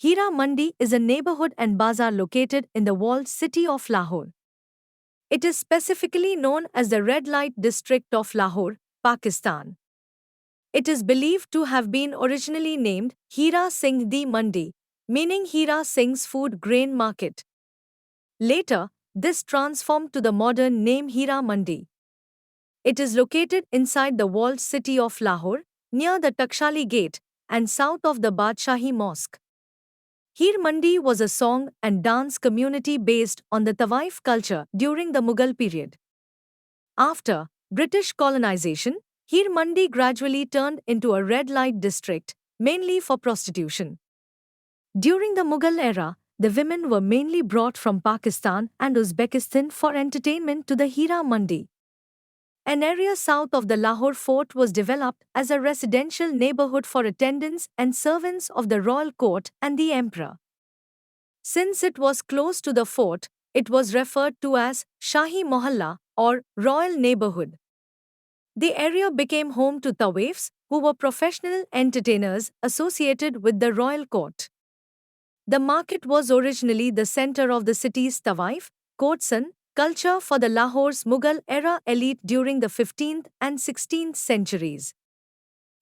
Hira Mandi is a neighborhood and bazaar located in the walled city of Lahore. It is specifically known as the Red Light District of Lahore, Pakistan. It is believed to have been originally named Hira Singh Di Mandi, meaning Hira Singh's food grain market. Later, this transformed to the modern name Hira Mandi. It is located inside the walled city of Lahore, near the Takshali Gate, and south of the Badshahi Mosque. Heer Mandi was a song and dance community based on the Tawaif culture during the Mughal period. After British colonization, Heer Mandi gradually turned into a red light district, mainly for prostitution. During the Mughal era, the women were mainly brought from Pakistan and Uzbekistan for entertainment to the Hira Mandi. An area south of the Lahore fort was developed as a residential neighborhood for attendants and servants of the royal court and the emperor. Since it was close to the fort, it was referred to as Shahi Mohalla or Royal Neighborhood. The area became home to Tawaifs, who were professional entertainers associated with the royal court. The market was originally the center of the city's Tawaif, courtesan, culture for the Lahore's Mughal era elite during the 15th and 16th centuries.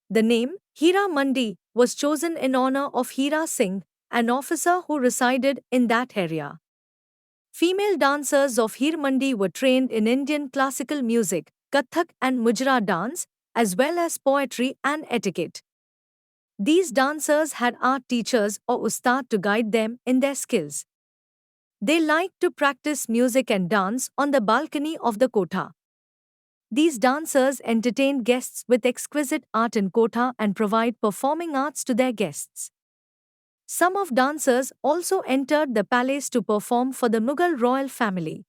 The name, Hira Mandi, was chosen in honor of Hira Singh, an officer who resided in that area. Female dancers of Heer Mandi were trained in Indian classical music, Kathak and Mujra dance, as well as poetry and etiquette. These dancers had art teachers or ustad to guide them in their skills. They liked to practice music and dance on the balcony of the kotha. These dancers entertained guests with exquisite art in kotha and provide performing arts to their guests. Some of dancers also entered the palace to perform for the Mughal royal family.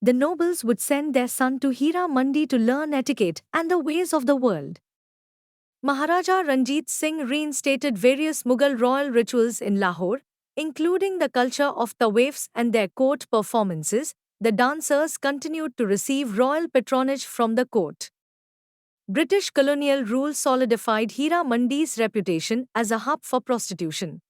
The nobles would send their son to Hira Mandi to learn etiquette and the ways of the world. Maharaja Ranjit Singh reinstated various Mughal royal rituals in Lahore, including the culture of Tawaifs and their court performances. The dancers continued to receive royal patronage from the court. British colonial rule solidified Hira Mandi's reputation as a hub for prostitution.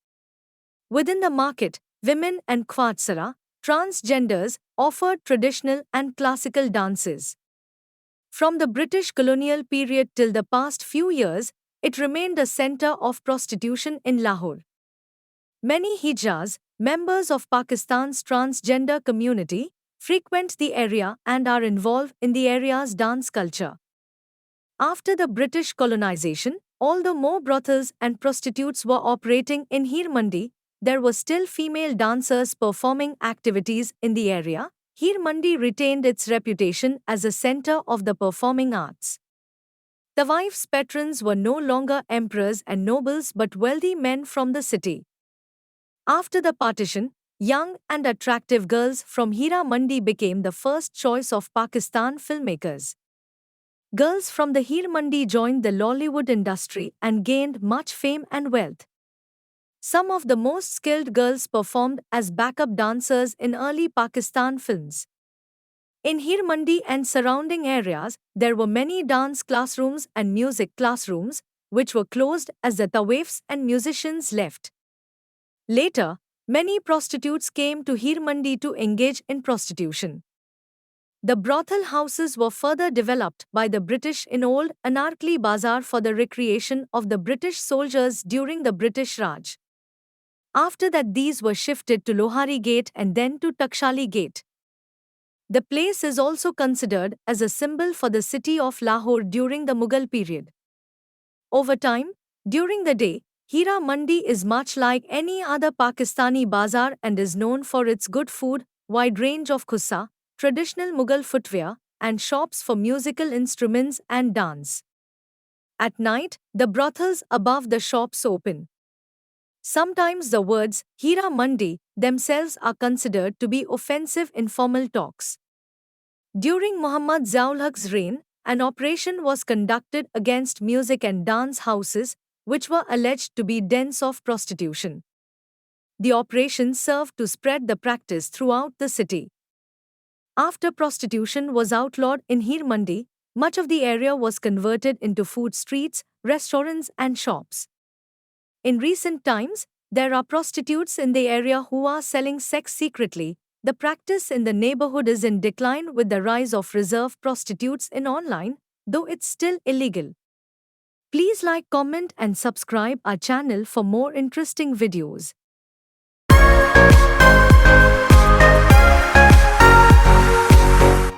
Within the market, women and khwatsara, transgenders, offered traditional and classical dances. From the British colonial period till the past few years, it remained a center of prostitution in Lahore. Many Hijaz, members of Pakistan's transgender community, frequent the area and are involved in the area's dance culture. After the British colonization, although more brothels and prostitutes were operating in Heer Mandi, there were still female dancers performing activities in the area. Heer Mandi retained its reputation as a center of the performing arts. Tawaif's patrons were no longer emperors and nobles but wealthy men from the city. After the partition, young and attractive girls from Hira Mandi became the first choice of Pakistan filmmakers. Girls from the Heer Mandi joined the Lollywood industry and gained much fame and wealth. Some of the most skilled girls performed as backup dancers in early Pakistan films. In Heer Mandi and surrounding areas, there were many dance classrooms and music classrooms, which were closed as the Tawaifs and musicians left. Later, many prostitutes came to Heer Mandi to engage in prostitution. The brothel houses were further developed by the British in Old Anarkali Bazaar for the recreation of the British soldiers during the British Raj. After that, these were shifted to Lohari Gate and then to Takshali Gate. The place is also considered as a symbol for the city of Lahore during the Mughal period. Over time, during the day, Hira Mandi is much like any other Pakistani bazaar and is known for its good food, wide range of khussa, traditional Mughal footwear, and shops for musical instruments and dance. At night, the brothels above the shops open. Sometimes the words Hira Mandi themselves are considered to be offensive in formal talks. During Muhammad Ziaul-Haq's reign, an operation was conducted against music and dance houses, which were alleged to be dens of prostitution. The operation served to spread the practice throughout the city. After prostitution was outlawed in Heer Mandi, much of the area was converted into food streets, restaurants, and shops. In recent times, There are prostitutes in the area who are selling sex secretly. The practice in the neighborhood is in decline with the rise of reserve prostitutes in online, though it's still illegal. Please like, comment, and subscribe our channel for more interesting videos.